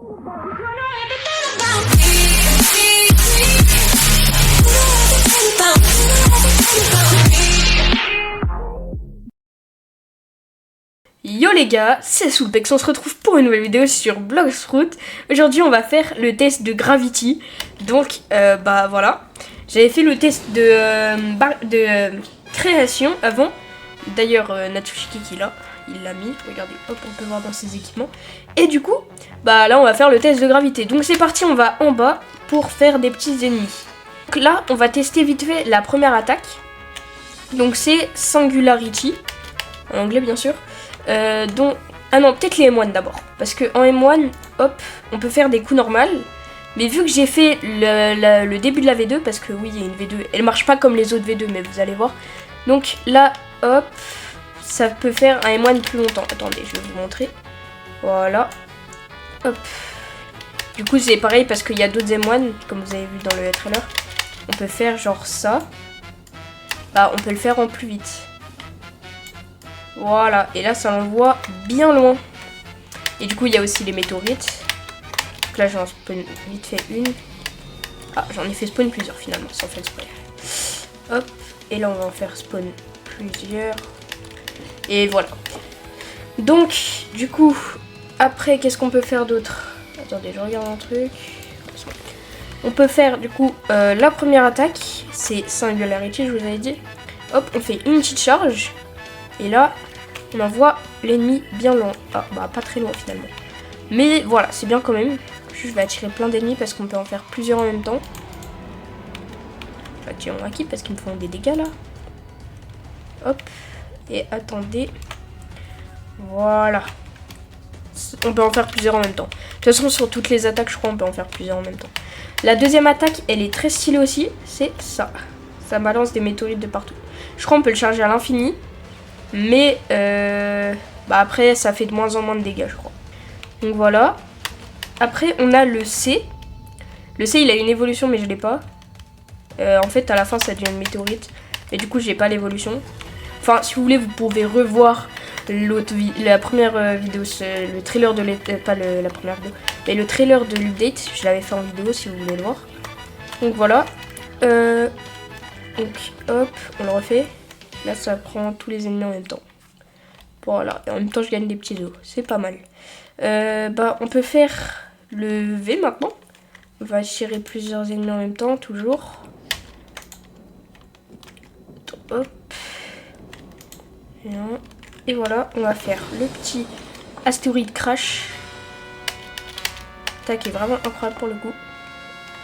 Yo les gars, c'est Soulpex, on se retrouve pour une nouvelle vidéo sur Bloxfruit. Aujourd'hui on va faire le test de Gravity. Donc bah voilà, j'avais fait le test de création avant. D'ailleurs Natsushiki qui est là, il l'a mis, regardez, hop on peut voir dans ses équipements. Et du coup, bah là on va faire le test de gravité. Donc c'est parti, on va en bas pour faire des petits ennemis. Donc là on va tester vite fait la première attaque. Donc c'est Singularity, en anglais bien sûr. Ah non, peut-être les M1 d'abord. Parce que en M1, hop, on peut faire des coups normaux. Mais vu que j'ai fait le début de la V2, parce que oui, il y a une V2, elle marche pas comme les autres V2, mais vous allez voir. Donc là, hop, ça peut faire un M1 plus longtemps. Attendez, je vais vous montrer. Voilà. Hop. Du coup, c'est pareil parce qu'il y a d'autres M1, comme vous avez vu dans le trailer. On peut faire genre ça. Bah, on peut le faire en plus vite. Voilà, et là ça l'envoie bien loin. Et du coup il y a aussi les météorites. Donc là j'en spawn vite fait une. Ah, j'en ai fait spawn plusieurs finalement, sans faire exprès. Hop, et là on va en faire spawn plusieurs. Et voilà. Donc, du coup, après qu'est-ce qu'on peut faire d'autre? Attendez, je regarde un truc. On peut faire du coup la première attaque, c'est Singularity, je vous avais dit. Hop, on fait une petite charge. Et là, on envoie l'ennemi bien loin. Ah, bah pas très loin finalement. Mais voilà, c'est bien quand même. Je vais attirer plein d'ennemis parce qu'on peut en faire plusieurs en même temps. Je vais attirer un qui parce qu'ils me font des dégâts là. Hop. Et attendez. Voilà. On peut en faire plusieurs en même temps. De toute façon, sur toutes les attaques, je crois, on peut en faire plusieurs en même temps. La deuxième attaque, elle est très stylée aussi. C'est ça. Ça balance des météorites de partout. Je crois qu'on peut le charger à l'infini. Mais bah après ça fait de moins en moins de dégâts je crois. Donc voilà. Après on a le C. Le C il a une évolution mais je l'ai pas. En fait à la fin ça devient une météorite. Et du coup j'ai pas l'évolution. Enfin si vous voulez vous pouvez revoir la première vidéo. Le trailer de pas la première vidéo. Mais le trailer de l'update. Je l'avais fait en vidéo si vous voulez le voir. Donc voilà. Donc hop on le refait. Là, ça prend tous les ennemis en même temps. Voilà. Et en même temps, je gagne des petits os. C'est pas mal. Bah, on peut faire le V maintenant. On va tirer plusieurs ennemis en même temps, toujours. Hop. Et voilà. On va faire le petit astéroïde crash. Tac, est vraiment incroyable pour le coup.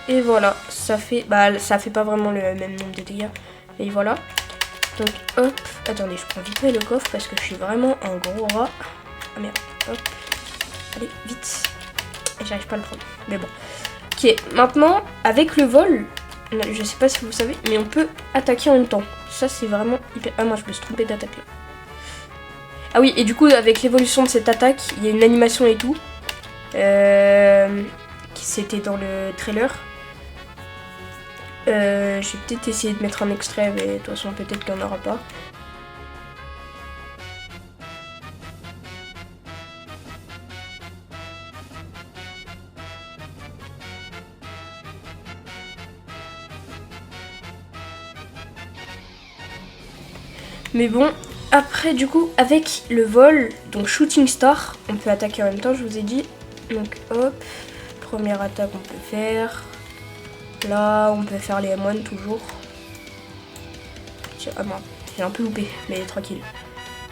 Et voilà. Ça fait... Bah, ça fait pas vraiment le même nombre de dégâts. Et voilà. Donc hop, attendez, je prends vite fait le coffre parce que je suis vraiment un gros rat. Ah merde, hop. Allez, vite. Et j'arrive pas à le prendre. Mais bon. Ok, maintenant, avec le vol, je sais pas si vous savez, mais on peut attaquer en même temps. Ça, c'est vraiment hyper... Ah, moi, je me suis trompée d'attaque là. Ah oui, et du coup, avec l'évolution de cette attaque, il y a une animation et tout. Qui c'était dans le trailer. Je vais peut-être essayer de mettre un extrait, mais de toute façon peut-être qu'il n'y en aura pas. Mais bon, après du coup, avec le vol, donc Shooting Star, on peut attaquer en même temps, je vous ai dit. Donc hop, première attaque on peut faire. Là, on peut faire les M1 toujours. Ah non, j'ai un peu loupé, mais tranquille.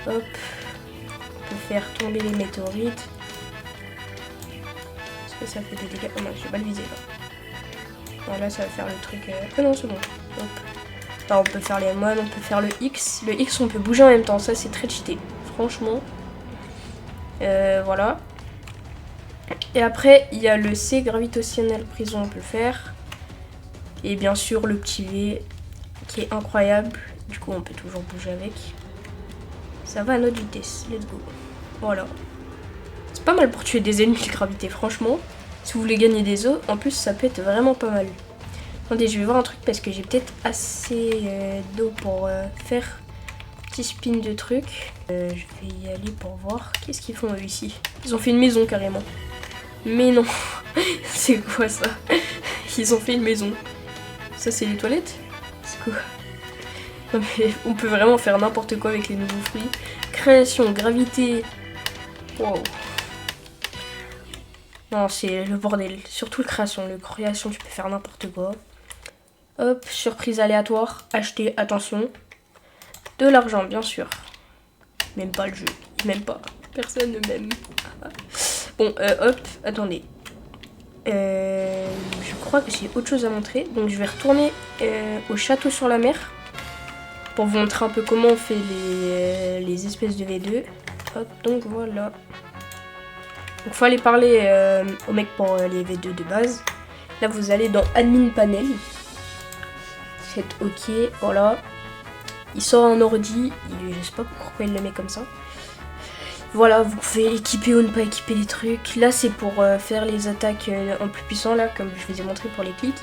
Hop. On peut faire tomber les météorites. Est-ce que ça fait des dégâts? Oh non, je vais pas le viser là. Voilà, ça va faire le truc... Ah non, c'est bon. Hop. Là, on peut faire les M1, on peut faire le X. Le X, on peut bouger en même temps. Ça, c'est très cheaté. Franchement. Voilà. Et après, il y a le C, gravitationnel prison, on peut le faire. Et bien sûr le petit V qui est incroyable. Du coup on peut toujours bouger avec. Ça va à notre vitesse. Let's go. Voilà. C'est pas mal pour tuer des ennemis de gravité franchement. Si vous voulez gagner des os, en plus ça peut être vraiment pas mal. Attendez, je vais voir un truc parce que j'ai peut-être assez d'eau pour faire un petit spin de trucs. Je vais y aller pour voir. Qu'est-ce qu'ils font eux ici? Ils ont fait une maison carrément. Mais non. C'est quoi ça? Ils ont fait une maison. Ça c'est les toilettes? C'est quoi? Non mais on peut vraiment faire n'importe quoi avec les nouveaux fruits. Création, gravité. Wow. Non, c'est le bordel. Surtout le création. Le création, tu peux faire n'importe quoi. Hop, surprise aléatoire. Acheter, attention. De l'argent, bien sûr. Même pas le jeu. Même pas. Personne ne m'aime. Bon, hop, attendez. Je crois que j'ai autre chose à montrer. Donc je vais retourner au château sur la mer. Pour vous montrer un peu comment on fait les espèces de V2. Hop, donc voilà. Donc faut aller parler au mec pour les V2 de base. Là vous allez dans Admin Panel. Faites OK, voilà. Il sort un ordi, je sais pas pourquoi il le met comme ça. Voilà, vous pouvez équiper ou ne pas équiper les trucs. Là c'est pour faire les attaques en plus puissant là, comme je vous ai montré pour les clics.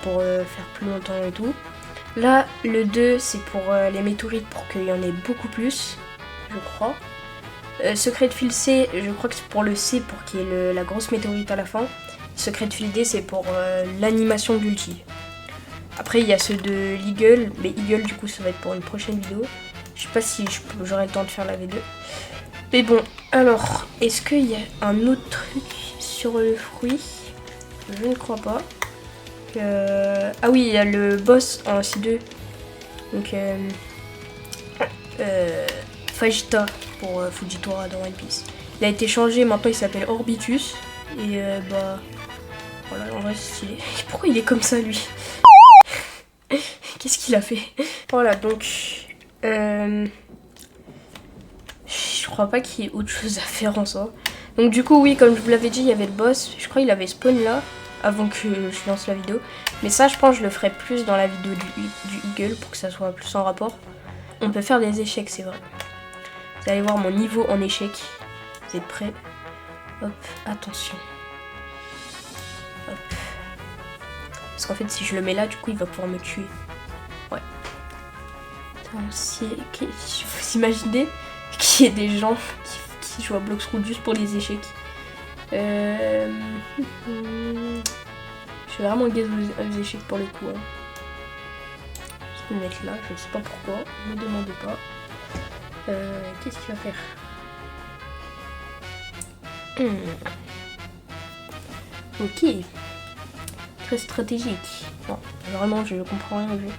Pour faire plus longtemps et tout. Là le 2 c'est pour les météorites pour qu'il y en ait beaucoup plus, je crois. Secret de fil C, je crois que c'est pour le C pour qu'il y ait la grosse météorite à la fin. Secret de fil D, c'est pour l'animation de l'ulti. Après, il y a ceux de l'Eagle, mais Eagle, du coup, ça va être pour une prochaine vidéo. Je sais pas si j'aurai le temps de faire la V2. Mais bon, alors, est-ce qu'il y a un autre truc sur le fruit? Je ne crois pas. Ah oui, il y a le boss en C2. Donc, Fajita. Pour Fujitora dans One Piece. Il a été changé, maintenant il s'appelle Orbitus. Et bah voilà, en vrai c'est stylé. Pourquoi il est comme ça lui? Qu'est-ce qu'il a fait? Voilà, donc je crois pas qu'il y ait autre chose à faire en soi. Donc du coup oui, comme je vous l'avais dit, il y avait le boss. Je crois qu'il avait spawn là avant que je lance la vidéo. Mais ça je pense que je le ferai plus dans la vidéo du Eagle pour que ça soit plus en rapport. On peut faire des échecs, c'est vrai. Vous allez voir mon niveau en échec. Vous êtes prêts? Hop, attention. Hop. Parce qu'en fait, si je le mets là, du coup, il va pouvoir me tuer. Ouais. Il faut s'imaginer qu'il y ait des gens qui jouent à Bloxroot juste pour les échecs. Je suis vraiment gaze aux échecs pour le coup. Hein. Je vais me mettre là, je ne sais pas pourquoi, ne me demandez pas. Qu'est-ce qu'il va faire? Ok. Très stratégique. Bon, vraiment, je comprends rien au jeu.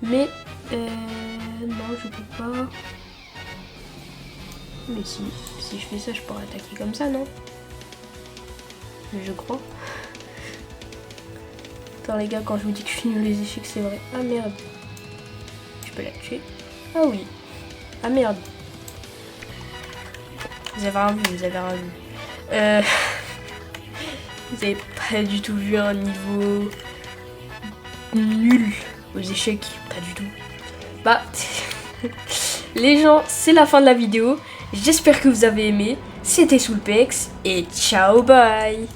Mais, non, je peux pas. Mais si je fais ça, je pourrais attaquer comme ça, non? Mais je crois. Attends, les gars, quand je vous dis que je filme les échecs, c'est vrai. Ah merde. Je peux la tuer? Ah oui. Ah merde. Vous avez rien vu, vous avez rien vu. Vous avez pas du tout vu un niveau nul aux échecs, pas du tout. Bah, les gens, c'est la fin de la vidéo. J'espère que vous avez aimé. C'était Soulpex et ciao, bye.